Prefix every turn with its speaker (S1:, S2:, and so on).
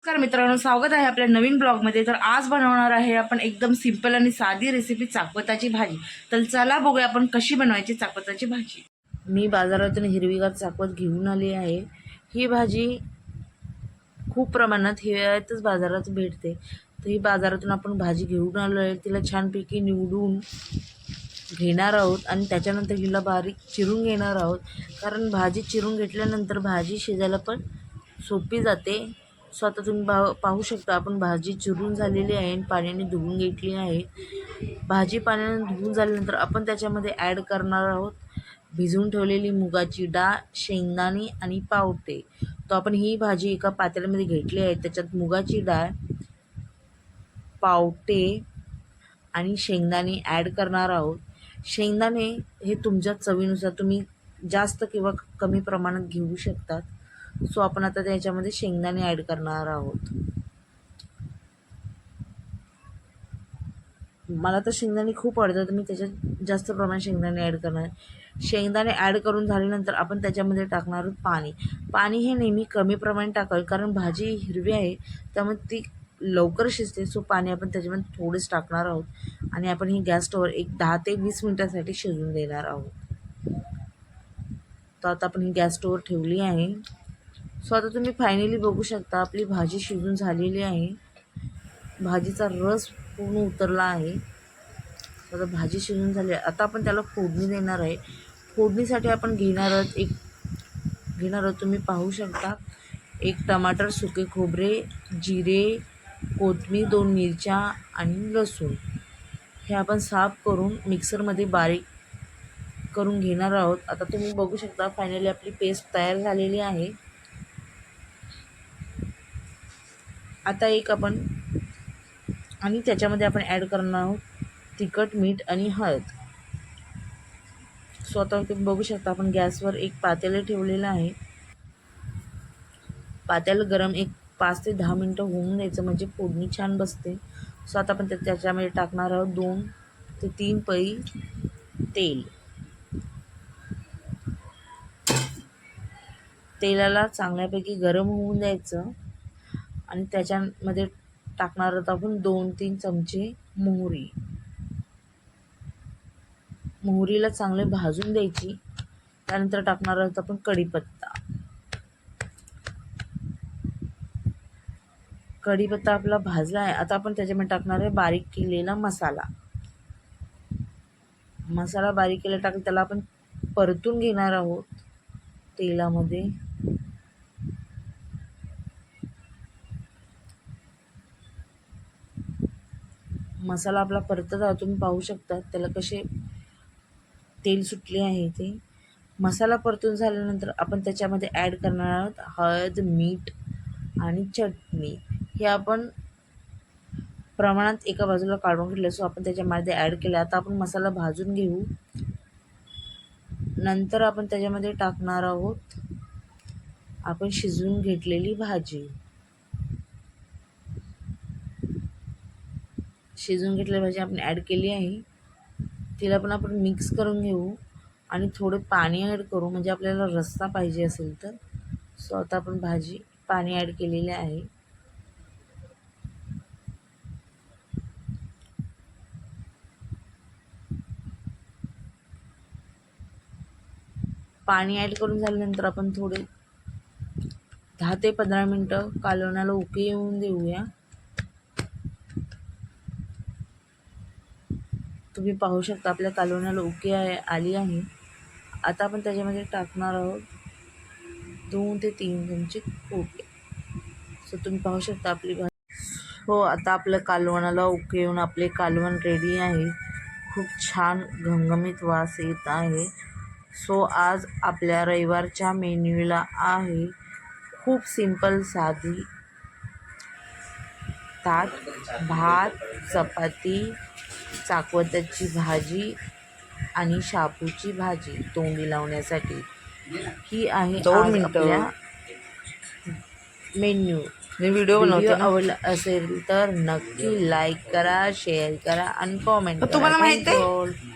S1: नमस्कार मित्रांनो, स्वागत आहे आपल्या नवीन ब्लॉगमध्ये. तर आज बनवणार आहे आपण एकदम सिंपल आणि साधी रेसिपी चाकवताची भाजी. तर चला बघूया आपण कशी बनवायची चाकवताची भाजी. मी बाजारातून हिरवीगार चाकवत घेऊन आली आहे. ही भाजी खूप प्रमाणात हिवाळ्यातच बाजारात भेटते. तर ही बाजारातून आपण भाजी घेऊन आलो आहे. तिला छानपैकी निवडून घेणार आहोत आणि त्याच्यानंतर हिला बारीक चिरून घेणार आहोत. कारण भाजी चिरून घेतल्यानंतर भाजी शिजायला पण सोपी जाते. सो आता तुम्ही पाहू शकता आपण भाजी चिरून झालेली आहे आणि पाण्याने धुवून घेतली आहे. भाजी पाण्याने धुवून झाल्यानंतर आपण त्याच्यामध्ये ॲड करणार आहोत भिजवून ठेवलेली मुगाची डाळ, शेंगदाणे आणि पावटे. तो आपण ही भाजी एका पातेल्यामध्ये घेतली आहे. त्याच्यात मुगाची डाळ, पावटे आणि शेंगदाणे ॲड करणार आहोत. शेंगदाणे हे तुमच्या चवीनुसार तुम्ही जास्त किंवा कमी प्रमाणात घेऊ शकतात. सो आपण आता त्याच्यामध्ये शेंगदाणे ॲड करणार आहोत. मला तर शेंगदाणे खूप आवडतात, तर मी त्याच्यात जास्त प्रमाणात शेंगदाणे ॲड करणार आहे. शेंगदाणे ॲड करून झाल्यानंतर आपण त्याच्यामध्ये टाकणार आहोत पाणी. पाणी हे नेहमी कमी प्रमाणात टाकावे, कारण भाजी हिरवी आहे त्यामुळे ती लवकर शिजते. सो पाणी आपण त्याच्यामध्ये थोडेच टाकणार आहोत आणि आपण ही गॅस स्टोवर एक 10 ते 20 मिनटासाठी शिजवून देणार आहोत. तर आता आपण ही गॅस स्टोवर ठेवली आहे. सो आता तुम्ही फायनली बघू शकता आपली भाजी शिजून झालेली आहे. भाजीचा रस पूर्ण उतरला आहे. आता भाजी शिजून झाली आहे. आता आपण त्याला फोडणी देणार आहे. फोडणीसाठी आपण घेणार आहोत तुम्ही पाहू शकता, एक टमाटर, सुके खोबरे, जिरे, कोथिंबीर, 2 मिरच्या आणि लसूण. हे आपण साफ करून मिक्सरमध्ये बारीक करून घेणार आहोत. आता तुम्ही बघू शकता फायनली आपली पेस्ट तयार झालेली आहे. आता आणि त्याच्यामध्ये आपण ॲड करणार आहोत तिखट, मीठ आणि हळद. सो आता तुम्ही बघू शकता आपण गॅसवर एक पातेलं ठेवलेलं आहे. पातेलं गरम एक 5 ते 10 मिनटं होऊन द्यायचं, म्हणजे फोडणी छान बसते. सो आता आपण त्याच्यामध्ये टाकणार आहोत 2 ते 3 पळी तेल. तेलाला चांगल्यापैकी गरम होऊन द्यायचं आणि त्याच्यामध्ये टाकणार आहोत आपण 2-3 चमचे मोहरी. मोहरीला चांगले भाजून द्यायची. त्यानंतर टाकणार आहोत आपण कढीपत्ता. कढीपत्ता आपला भाजला आहे. आता आपण त्याच्यामध्ये टाकणार आहे बारीक केलेला मसाला. बारीक केलेला टाकून त्याला आपण परतून घेणार आहोत तेलामध्ये. मसाला आपला परतत आहे. तुम्ही पाहू शकता त्याला कसे तेल सुटले आहे ते. मसाला परतून झाल्यानंतर आपण त्याच्यामध्ये ॲड करणार आहोत हळद, मीठ आणि चटणी. हे आपण प्रमाणात एका बाजूला काढून घेतलं. सो आपण त्याच्यामध्ये ॲड केलं. आता आपण मसाला भाजून घेऊ. नंतर आपण त्याच्यामध्ये टाकणार आहोत आपण शिजवून घेतलेली भाजी. आपण ॲड केली आहे. तिला पण आपण मिक्स करून घेऊ आणि थोडे पाणी ॲड करू, म्हणजे आपल्याला रस्सा पाहिजे असेल तर. सो आता आपण पाणी ॲड केलेले आहे. पाणी ॲड करून झाल्यानंतर आपण थोडे 10 ते 15 मिनटं कालवणाला उकळी येऊन देऊया. तुम्ही पाहू शकता आपल्या कालवणाला उकळी आली आहे. आता आपण त्याच्यामध्ये टाकणार आहोत 2 ते 3 चमचे खोबरे. सो तुम्ही पाहू शकता आपली भाजी. आता आपल्या कालवणाला उकळी येऊन आपले कालवण रेडी आहे. खूप छान घमघमीत वास येत आहे. सो आज आपल्या रविवारच्या मेन्यूला आहे खूप सिंपल साधी ताट, भात, चपाती, चाकवताची भाजी आणि शापूची भाजी तोंडी लावण्यासाठी. ही आहे आज आपल्या मेन्यू. व्हिडिओ आवडला असेल तर नक्की लाईक करा, शेअर करा आणि कॉमेंट करा. तुम्हाला माहिती आहे